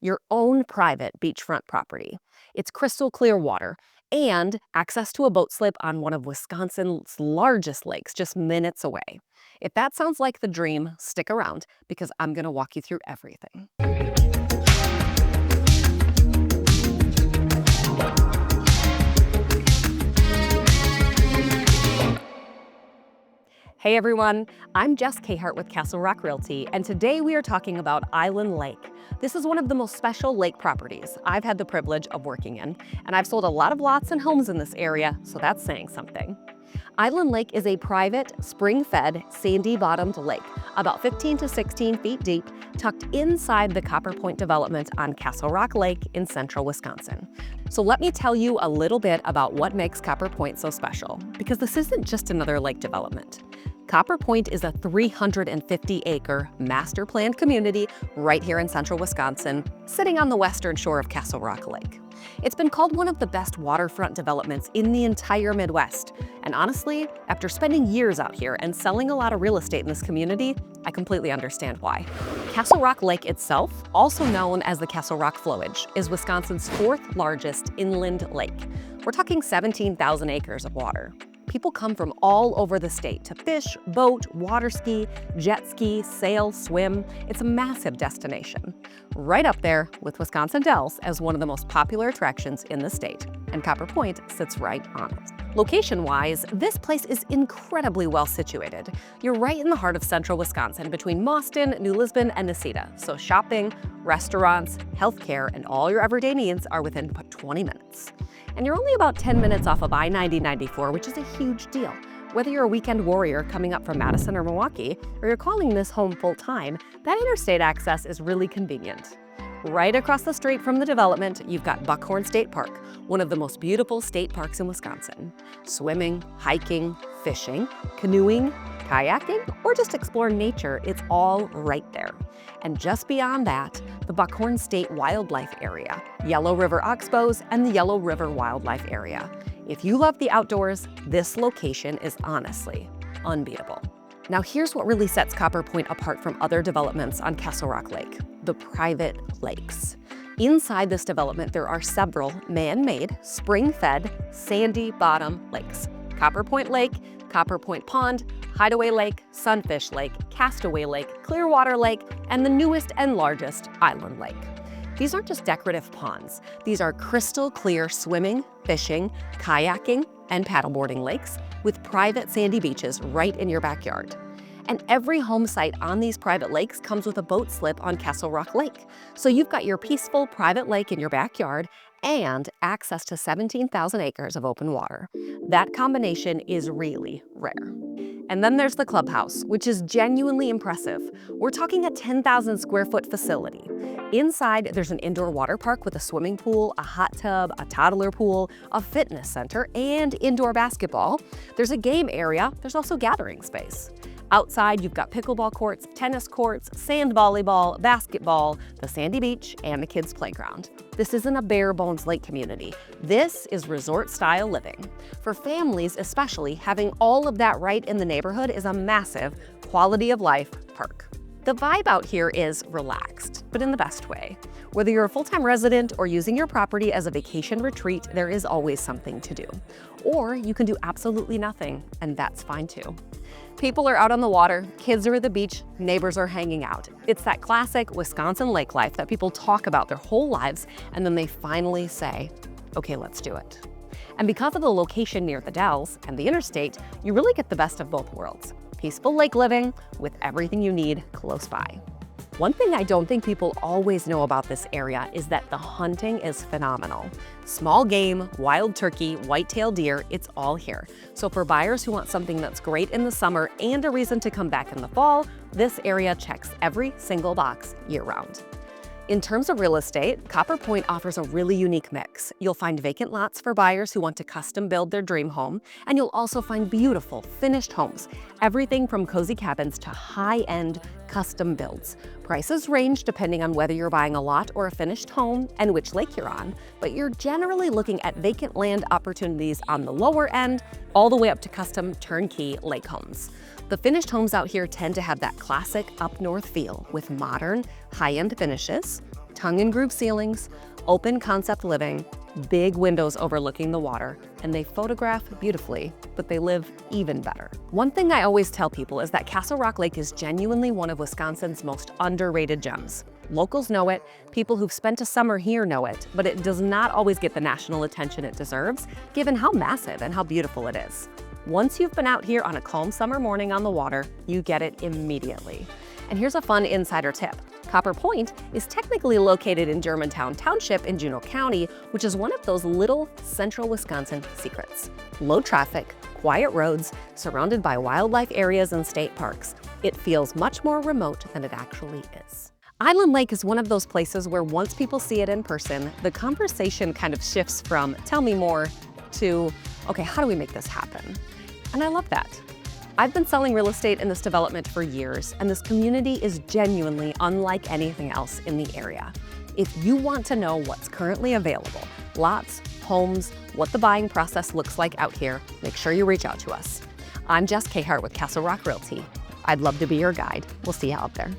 your own private beachfront property. It's crystal clear water and access to a boat slip on one of Wisconsin's largest lakes just minutes away. If that sounds like the dream, stick around because I'm going to walk you through everything. Hey everyone, I'm Jess Cahart with Castle Rock Realty, and today we are talking about Island Lake. This is one of the most special lake properties I've had the privilege of working in, and I've sold a lot of lots and homes in this area, so that's saying something. Island Lake is a private, spring-fed, sandy-bottomed lake, about 15 to 16 feet deep, tucked inside the Copper Point development on Castle Rock Lake in central Wisconsin. So let me tell you a little bit about what makes Copper Point so special, because this isn't just another lake development. Copper Point is a 350-acre master-planned community right here in central Wisconsin, sitting on the western shore of Castle Rock Lake. It's been called one of the best waterfront developments in the entire Midwest. And honestly, after spending years out here and selling a lot of real estate in this community, I completely understand why. Castle Rock Lake itself, also known as the Castle Rock Flowage, is Wisconsin's fourth largest inland lake. We're talking 17,000 acres of water. People come from all over the state to fish, boat, water ski, jet ski, sail, swim. It's a massive destination. Right up there with Wisconsin Dells as one of the most popular attractions in the state, and Copper Point sits right on it. Location-wise, this place is incredibly well situated. You're right in the heart of central Wisconsin between Mauston, New Lisbon, and Necedah, so shopping, restaurants, healthcare, and all your everyday needs are within 20 minutes. And you're only about 10 minutes off of I-90-94, which is a huge deal. Whether you're a weekend warrior coming up from Madison or Milwaukee, or you're calling this home full-time, that interstate access is really convenient. Right across the street from the development, you've got Buckhorn State Park, one of the most beautiful state parks in Wisconsin. Swimming, hiking, fishing, canoeing, kayaking, or just exploring nature, it's all right there. And just beyond that, the Buckhorn State Wildlife Area, Yellow River Oxbows, and the Yellow River Wildlife Area. If you love the outdoors, this location is honestly unbeatable. Now here's what really sets Copper Point apart from other developments on Castle Rock Lake: the private lakes. Inside this development, there are several man-made, spring-fed, sandy bottom lakes. Copper Point Lake, Copper Point Pond, Hideaway Lake, Sunfish Lake, Castaway Lake, Clearwater Lake, and the newest and largest, Island Lake. These aren't just decorative ponds. These are crystal clear swimming, fishing, kayaking, and paddleboarding lakes with private sandy beaches right in your backyard. And every home site on these private lakes comes with a boat slip on Castle Rock Lake. So you've got your peaceful private lake in your backyard and access to 17,000 acres of open water. That combination is really rare. And then there's the Clubhouse, which is genuinely impressive. We're talking a 10,000 square foot facility. Inside, there's an indoor water park with a swimming pool, a hot tub, a toddler pool, a fitness center, and indoor basketball. There's a game area. There's also gathering space. Outside, you've got pickleball courts, tennis courts, sand volleyball, basketball, the sandy beach, and the kids' playground. This isn't a bare bones lake community. This is resort-style living. For families especially, having all of that right in the neighborhood is a massive quality of life perk. The vibe out here is relaxed, but in the best way. Whether you're a full-time resident or using your property as a vacation retreat, there is always something to do. Or you can do absolutely nothing, and that's fine too. People are out on the water, kids are at the beach, neighbors are hanging out. It's that classic Wisconsin lake life that people talk about their whole lives, and then they finally say, okay, let's do it. And because of the location near the Dells and the interstate, you really get the best of both worlds. Peaceful lake living with everything you need close by. One thing I don't think people always know about this area is that the hunting is phenomenal. Small game, wild turkey, white-tailed deer, it's all here. So for buyers who want something that's great in the summer and a reason to come back in the fall, this area checks every single box year-round. In terms of real estate, Copper Point offers a really unique mix. You'll find vacant lots for buyers who want to custom build their dream home, and you'll also find beautiful, finished homes, everything from cozy cabins to high-end custom builds. Prices range depending on whether you're buying a lot or a finished home and which lake you're on, but you're generally looking at vacant land opportunities on the lower end, all the way up to custom turnkey lake homes. The finished homes out here tend to have that classic up north feel with modern, high-end finishes, Tongue and groove ceilings, open concept living, big windows overlooking the water, and they photograph beautifully, but they live even better. One thing I always tell people is that Castle Rock Lake is genuinely one of Wisconsin's most underrated gems. Locals know it, people who've spent a summer here know it, but it does not always get the national attention it deserves, given how massive and how beautiful it is. Once you've been out here on a calm summer morning on the water, you get it immediately. And here's a fun insider tip. Copper Point is technically located in Germantown Township in Juneau County, which is one of those little central Wisconsin secrets. Low traffic, quiet roads, surrounded by wildlife areas and state parks. It feels much more remote than it actually is. Island Lake is one of those places where once people see it in person, the conversation kind of shifts from "tell me more" to "okay, how do we make this happen?" And I love that. I've been selling real estate in this development for years, and this community is genuinely unlike anything else in the area. If you want to know what's currently available, lots, homes, what the buying process looks like out here, make sure you reach out to us. I'm Jess Cahart with Castle Rock Realty. I'd love to be your guide. We'll see you out there.